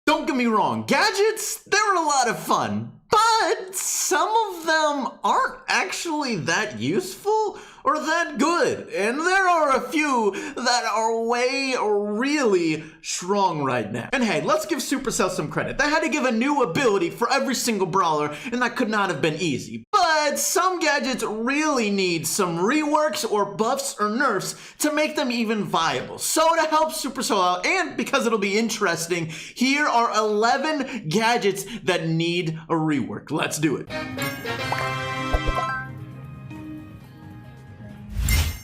Don't get me wrong, gadgets, they're a lot of fun, but some of them aren't actually that useful or that good. And there are a few that are way really strong right now. And hey, let's give Supercell some credit. They had to give a new ability for every single brawler, and that could not have been easy. But some gadgets really need some reworks or buffs or nerfs to make them even viable. So to help Supercell out, and because it'll be interesting, here are 11 gadgets that need a rework. Let's do it.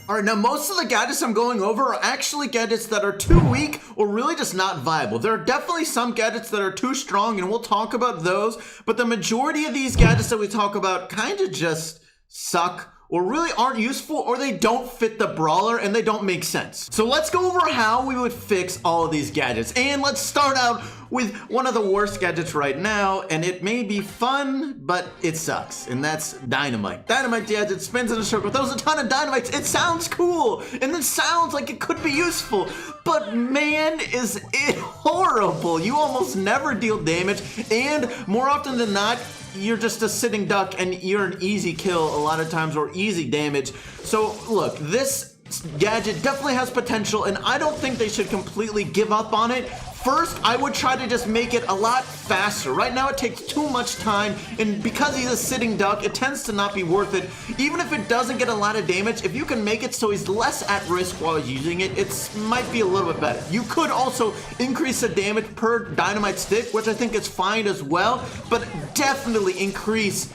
Alright, now most of the gadgets I'm going over are actually gadgets that are too weak or really just not viable. There are definitely some gadgets that are too strong, and we'll talk about those, but the majority of these gadgets that we talk about kind of just suck or really aren't useful, or they don't fit the brawler and they don't make sense. So let's go over how we would fix all of these gadgets, and let's start out with one of the worst gadgets right now, and it may be fun, but it sucks, and that's dynamite. Dynamite gadget spins in a circle, throws a ton of dynamites. It sounds cool, and it sounds like it could be useful, but man, is it horrible. You almost never deal damage, and more often than not, you're just a sitting duck and you're an easy kill a lot of times, or easy damage. So look, this gadget definitely has potential, and I don't think they should completely give up on it. First, I would try to just make it a lot faster. Right now it takes too much time, and because he's a sitting duck, it tends to not be worth it. Even if it doesn't get a lot of damage, if you can make it so he's less at risk while he's using it, it might be a little bit better. You could also increase the damage per dynamite stick, which I think is fine as well, but definitely increase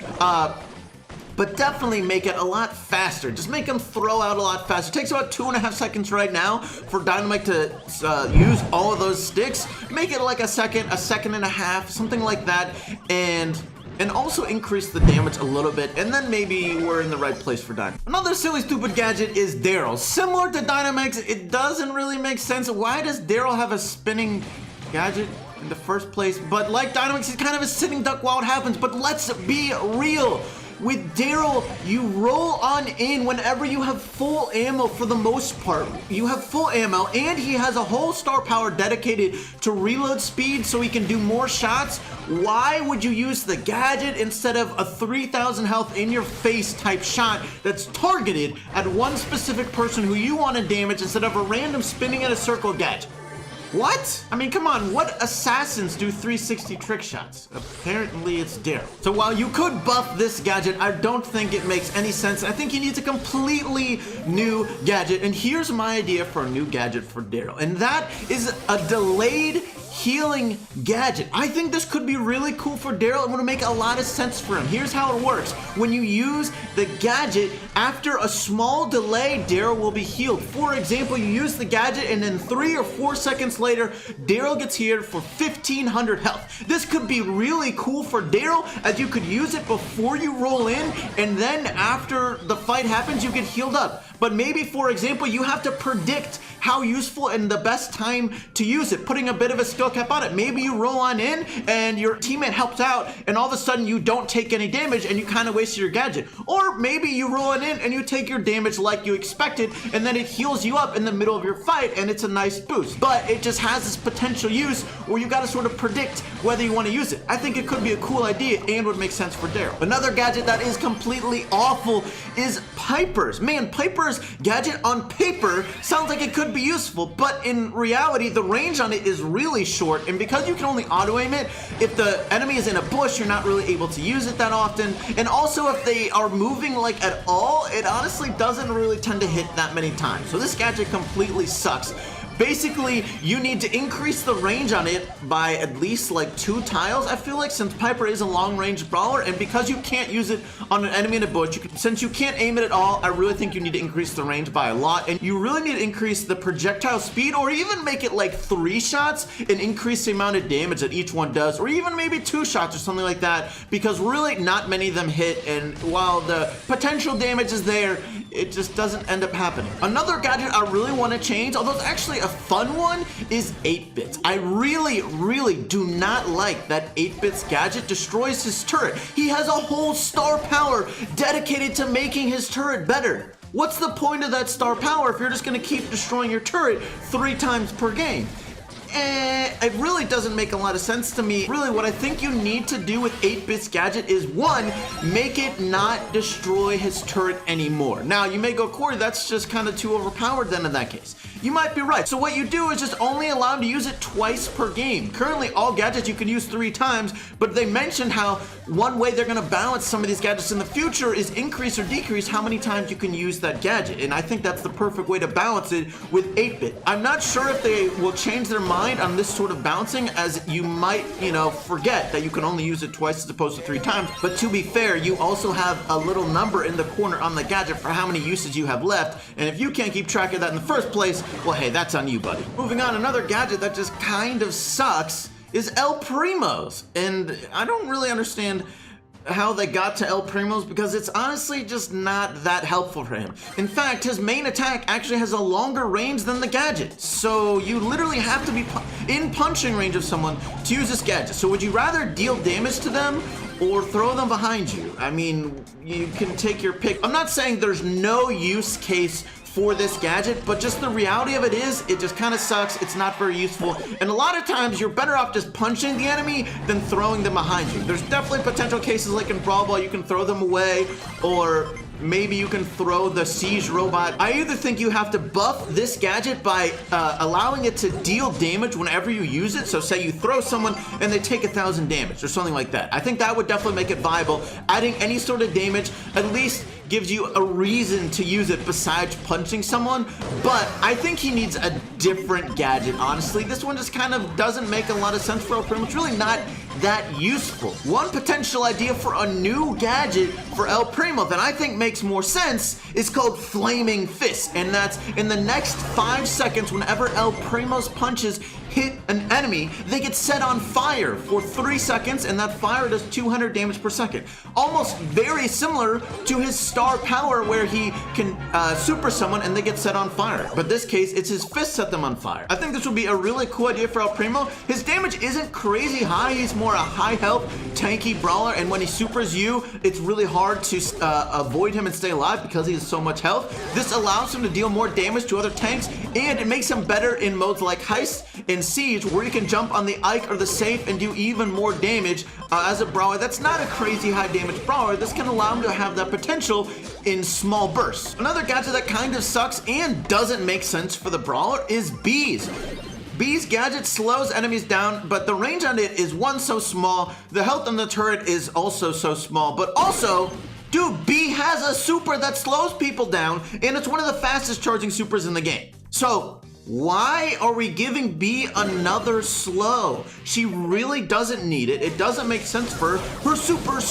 but definitely make it a lot faster. Just make them throw out a lot faster. It takes about 2.5 seconds right now for Dynamite to use all of those sticks. Make it like a second and a half, something like that, and also increase the damage a little bit, and then maybe we're in the right place for Dynamite. Another silly, stupid gadget is Daryl. Similar to Dynamite's, it doesn't really make sense. Why does Daryl have a spinning gadget in the first place? But like Dynamite, he's kind of a sitting duck while it happens, but let's be real. With Daryl, you roll on in whenever you have full ammo for the most part. You have full ammo, and he has a whole star power dedicated to reload speed so he can do more shots. Why would you use the gadget instead of a 3,000 health in your face type shot that's targeted at one specific person who you want to damage instead of a random spinning in a circle gadget? What? I mean, come on, what assassins do 360 trick shots? Apparently it's Daryl. So while you could buff this gadget, I don't think it makes any sense. I think he needs a completely new gadget, and here's my idea for a new gadget for Daryl, and that is a delayed healing gadget. I think this could be really cool for Daryl. It would make a lot of sense for him. Here's how it works. When you use the gadget, after a small delay, Daryl will be healed. For example, you use the gadget, and then 3 or 4 seconds later, Daryl gets healed for 1,500 health. This could be really cool for Daryl, as you could use it before you roll in, and then after the fight happens, you get healed up. But maybe, for example, you have to predict how useful and the best time to use it, putting a bit of a skill cap on it. Maybe you roll on in and your teammate helps out, and all of a sudden you don't take any damage and you kind of wasted your gadget. Or maybe you roll on in and you take your damage like you expected, and then it heals you up in the middle of your fight, and it's a nice boost. But it just has this potential use where you got to sort of predict whether you want to use it. I think it could be a cool idea and would make sense for Daryl. Another gadget that is completely awful is Piper's. Man, Piper's gadget on paper sounds like it could be useful, but in reality the range on it is really short, and because you can only auto aim it, if the enemy is in a bush, you're not really able to use it that often, and also if they are moving like at all, it honestly doesn't really tend to hit that many times. So this gadget completely sucks. Basically, you need to increase the range on it by at least like 2 tiles, I feel like, since Piper is a long-range brawler, and because you can't use it on an enemy in a bush, since you can't aim it at all, I really think you need to increase the range by a lot, and you really need to increase the projectile speed, or even make it like 3 shots and increase the amount of damage that each one does, or even maybe 2 shots or something like that, because really not many of them hit, and while the potential damage is there, it just doesn't end up happening. Another gadget I really want to change, although it's actually a fun one, is 8-Bits. I really do not like that 8-Bits gadget destroys his turret. He has a whole star power dedicated to making his turret better. What's the point of that star power if you're just going to keep destroying your turret 3 times per game? it really doesn't make a lot of sense to me. Really, what I think you need to do with 8-Bit's gadget is, one, make it not destroy his turret anymore. Now, you may go, Cory, that's just kind of too overpowered then in that case. You might be right. So what you do is just only allow him to use it twice per game. Currently, all gadgets you can use 3 times, but they mentioned how one way they're gonna balance some of these gadgets in the future is increase or decrease how many times you can use that gadget. And I think that's the perfect way to balance it with 8-Bit. I'm not sure if they will change their mind on this sort of balancing, as you might, forget that you can only use it twice as opposed to 3 times. But to be fair, you also have a little number in the corner on the gadget for how many uses you have left. And if you can't keep track of that in the first place, well, hey, that's on you, buddy. Moving on, another gadget that just kind of sucks is El Primo's. And I don't really understand how they got to El Primo's, because it's honestly just not that helpful for him. In fact, his main attack actually has a longer range than the gadget. So you literally have to be in punching range of someone to use this gadget. So would you rather deal damage to them or throw them behind you? I mean, you can take your pick. I'm not saying there's no use case for this gadget, but just the reality of it is, it just kind of sucks. It's not very useful, and a lot of times you're better off just punching the enemy than throwing them behind you. There's definitely potential cases like in Brawl, you can throw them away, or maybe you can throw the siege robot. I either think you have to buff this gadget by allowing it to deal damage whenever you use it. So say you throw someone and they take 1,000 damage or something like that. I think that would definitely make it viable. Adding any sort of damage at least gives you a reason to use it besides punching someone. But I think he needs a different gadget, honestly. This one just kind of doesn't make a lot of sense for El Primo. It's really not that useful. One potential idea for a new gadget for El Primo that I think makes more sense is called Flaming Fist, and that's in the next 5 seconds, whenever El Primo's punches hit an enemy, they get set on fire for 3 seconds, and that fire does 200 damage per second. Almost very similar to his star power, where he can super someone and they get set on fire. But this case, it's his fist set them on fire. I think this would be a really cool idea for El Primo. His damage isn't crazy high. He's more a high health, tanky brawler, and when he supers you, it's really hard to avoid him and stay alive because he has so much health. This allows him to deal more damage to other tanks, and it makes him better in modes like Heist and Siege, where you can jump on the Ike or the Safe and do even more damage. As a brawler that's not a crazy high damage brawler, this can allow him to have that potential in small bursts. Another gadget that kind of sucks and doesn't make sense for the brawler is Bees. Bee's gadget slows enemies down, but the range on it is, one, so small, the health on the turret is also so small, but also, dude, Bee has a super that slows people down, and it's one of the fastest charging supers in the game. So why are we giving Bee another slow? She really doesn't need it. It doesn't make sense for her. Her super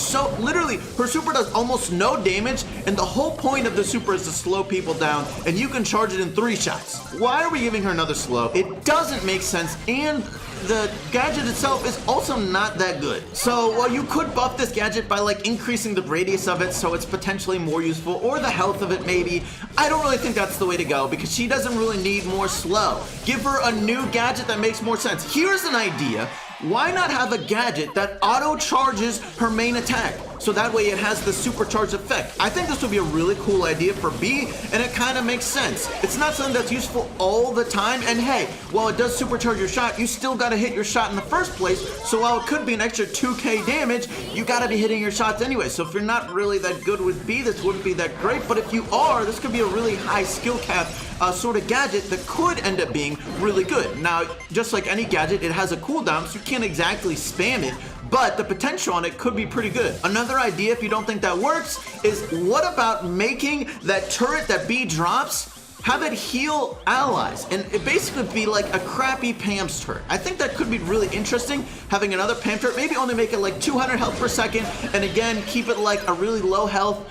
literally, her super does almost no damage, and the whole point of the super is to slow people down, and you can charge it in 3 shots. Why are we giving her another slow? It doesn't make sense, and the gadget itself is also not that good. So while you could buff this gadget by like increasing the radius of it so it's potentially more useful, or the health of it maybe, I don't really think that's the way to go, because she doesn't really need more slow. Give her a new gadget that makes more sense. Here's an idea. Why not have a gadget that auto charges her main attack? So that way it has the supercharged effect. I think this would be a really cool idea for Bee, and it kind of makes sense. It's not something that's useful all the time, and hey, while it does supercharge your shot, you still gotta hit your shot in the first place, so while it could be an extra 2k damage, you gotta be hitting your shots anyway. So if you're not really that good with Bee, this wouldn't be that great, but if you are, this could be a really high skill cap sort of gadget that could end up being really good. Now, just like any gadget, it has a cooldown, so you can't exactly spam it, but the potential on it could be pretty good. Another idea, if you don't think that works, is what about making that turret that Bee drops, have it heal allies, and it basically be like a crappy Pam's turret. I think that could be really interesting, having another Pam turret, maybe only make it like 200 health per second, and again, keep it like a really low health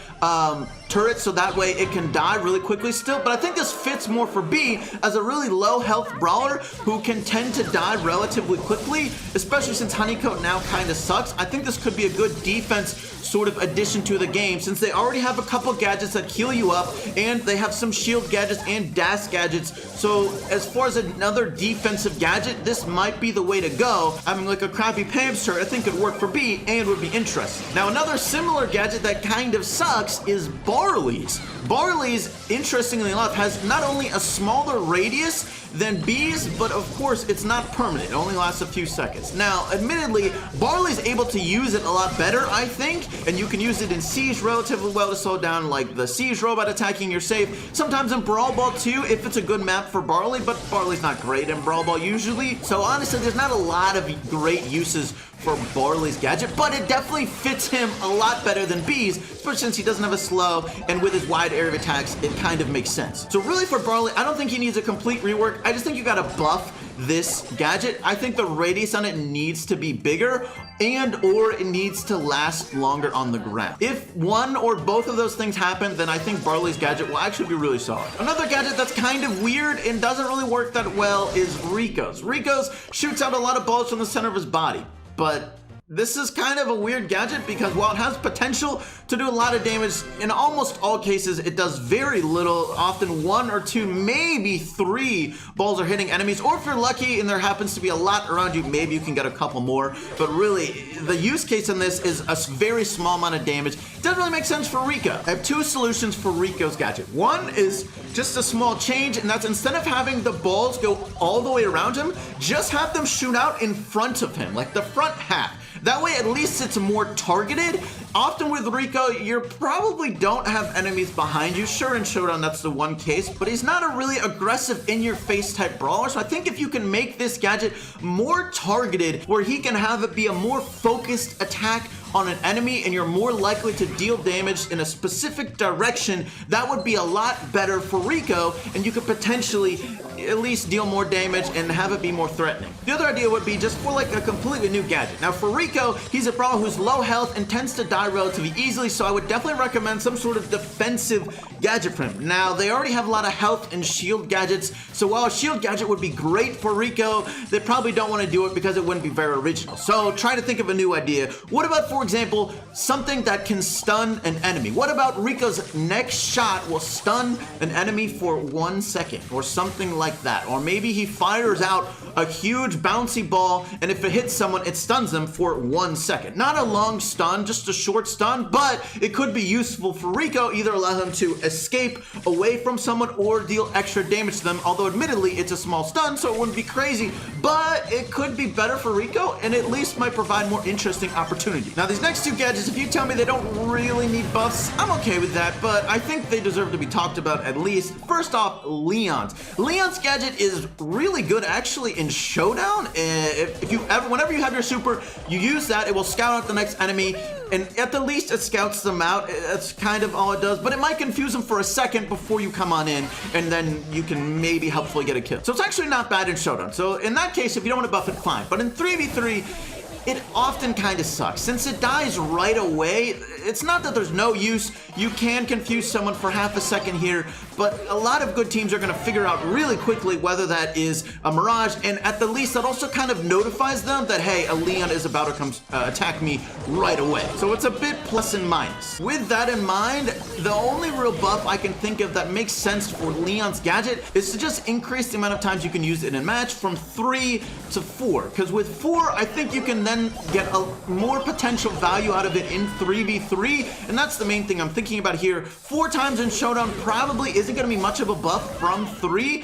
turret, so that way it can die really quickly still. But I think this fits more for Bee as a really low health brawler who can tend to die relatively quickly, especially since Honeycoat now kind of sucks. I think this could be a good defense sort of addition to the game, since they already have a couple gadgets that heal you up, and they have some shield gadgets and dash gadgets. So as far as another defensive gadget, this might be the way to go. Having like a crappy Pam's turret, I think could work for Bee and would be interesting. Now, another similar gadget that kind of sucks is Barley's. Barley's, interestingly enough, has not only a smaller radius than B's, but of course it's not permanent. It only lasts a few seconds. Now, admittedly, Barley's able to use it a lot better, I think, and you can use it in Siege relatively well to slow down like the Siege robot attacking your safe. Sometimes in Brawl Ball too, if it's a good map for Barley, but Barley's not great in Brawl Ball usually. So honestly, there's not a lot of great uses for Barley's gadget, but it definitely fits him a lot better than B's, especially since he doesn't have a slow, and with his wide area of attacks, it kind of makes sense. So really for Barley, I don't think he needs a complete rework. I just think you gotta buff this gadget. I think the radius on it needs to be bigger, and or it needs to last longer on the ground. If one or both of those things happen, then I think Barley's gadget will actually be really solid. Another gadget that's kind of weird and doesn't really work that well is Rico's. Rico's shoots out a lot of balls from the center of his body, but this is kind of a weird gadget because while it has potential to do a lot of damage, in almost all cases it does very little. Often 1 or 2, maybe 3 balls are hitting enemies, or if you're lucky and there happens to be a lot around you, maybe you can get a couple more. But really, the use case in this is a very small amount of damage. It doesn't really make sense for Rico. I have 2 solutions for Rico's gadget. One is just a small change, and that's instead of having the balls go all the way around him, just have them shoot out in front of him, like the front half. That way, at least it's more targeted. Often with Rico, you probably don't have enemies behind you. Sure, in Showdown, that's the one case, but he's not a really aggressive in-your-face type brawler. So I think if you can make this gadget more targeted, where he can have it be a more focused attack on an enemy and you're more likely to deal damage in a specific direction, that would be a lot better for Rico, and you could potentially at least deal more damage and have it be more threatening. The other idea would be just for like a completely new gadget. Now for Rico, he's a brawler who's low health and tends to die relatively easily, so I would definitely recommend some sort of defensive gadget for him. Now they already have a lot of health and shield gadgets, so while a shield gadget would be great for Rico, they probably don't want to do it because it wouldn't be very original. So try to think of a new idea. What about, for example, something that can stun an enemy? What about Rico's next shot will stun an enemy for 1 second or something like that? Or maybe he fires out a huge bouncy ball, and if it hits someone, it stuns them for 1 second. Not a long stun, just a short stun, but it could be useful for Rico, either allow him to escape away from someone or deal extra damage to them, although admittedly it's a small stun, so it wouldn't be crazy, but it could be better for Rico and at least might provide more interesting opportunity. Now these next 2 gadgets, if you tell me they don't really need buffs, I'm okay with that, but I think they deserve to be talked about at least. First off, Leon's. Leon's gadget is really good actually in Showdown. Whenever you have your super, you use that, it will scout out the next enemy, and at the least it scouts them out. That's kind of all it does, but it might confuse them for a second before you come on in, and then you can maybe helpfully get a kill. So it's actually not bad in Showdown. So in that case, if you don't want to buff it, fine. But in 3v3, it often kind of sucks. Since it dies right away, it's not that there's no use. You can confuse someone for half a second here, but a lot of good teams are going to figure out really quickly whether that is a Mirage, and at the least that also kind of notifies them that, hey, a Leon is about to come attack me right away. So it's a bit plus and minus. With that in mind, the only real buff I can think of that makes sense for Leon's gadget is to just increase the amount of times you can use it in a match from 3 to 4. Because with 4, I think you can then get a more potential value out of it in 3v3, and that's the main thing I'm thinking about here. 4 times in Showdown probably isn't going to be much of a buff from 3,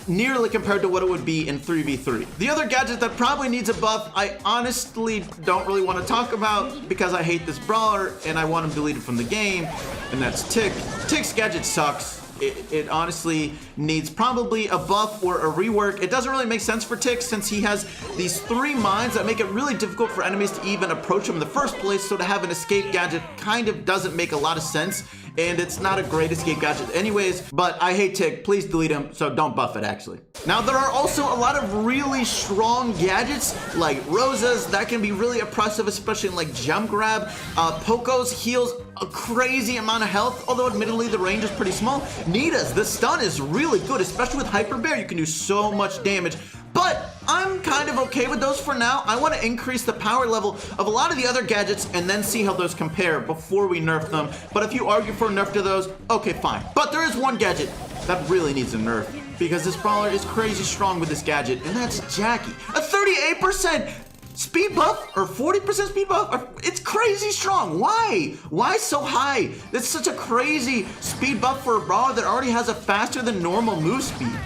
nearly compared to what it would be in 3v3. The other gadget that probably needs a buff, I honestly don't really want to talk about because I hate this brawler and I want him deleted from the game, and that's Tick. Tick's gadget sucks. It honestly needs probably a buff or a rework. It doesn't really make sense for Tick since he has these 3 mines that make it really difficult for enemies to even approach him in the first place, so to have an escape gadget kind of doesn't make a lot of sense, and it's not a great escape gadget anyways, but I hate Tick. Please delete him, so don't buff it actually. Now there are also a lot of really strong gadgets like Rosa's that can be really oppressive, especially in like jump grab. Poco's heals a crazy amount of health, although admittedly the range is pretty small. Nita's, the stun is really good, especially with Hyper Bear. You can do so much damage, but I'm kind of okay with those for now. I want to increase the power level of a lot of the other gadgets and then see how those compare before we nerf them. But if you argue for a nerf to those, okay, fine. But there is one gadget that really needs a nerf because this brawler is crazy strong with this gadget, and that's Jackie. A 38% speed buff or 40% speed buff? It's crazy strong. Why? Why so high? That's such a crazy speed buff for a brawler that already has a faster than normal move speed.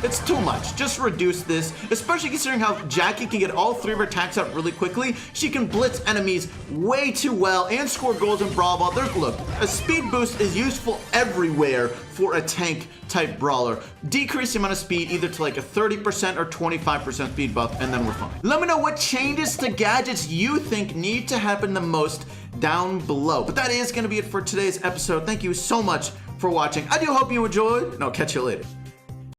It's too much. Just reduce this, especially considering how Jackie can get all 3 of her attacks out really quickly. She can blitz enemies way too well and score goals in Brawl Ball. Look, a speed boost is useful everywhere for a tank type brawler. Decrease the amount of speed either to like a 30% or 25% speed buff, and then we're fine. Let me know what changes to gadgets you think need to happen the most down below. But that is going to be it for today's episode. Thank you so much for watching. I do hope you enjoyed, and I'll catch you later.